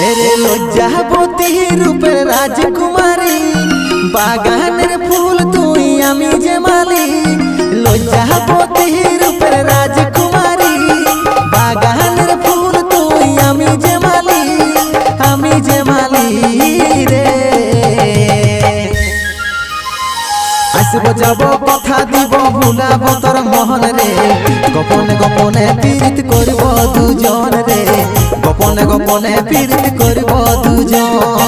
এরে লজ্জাবতী রূপের রাজকুমারী, বাগানের ফুল তুই আমি যে মালি। লজ্জাবতী রূপের রাজকুমারী, বাগানের ফুল তুই আমি যে মালি, আমি যে মালি রে। আসব যাব কথা দিব ভুলাব তোর মহল রে, গোপনে গোপনে পীড়িত করব দুজন রে, গোপনে গোপনে পীড়িত করব দুজন।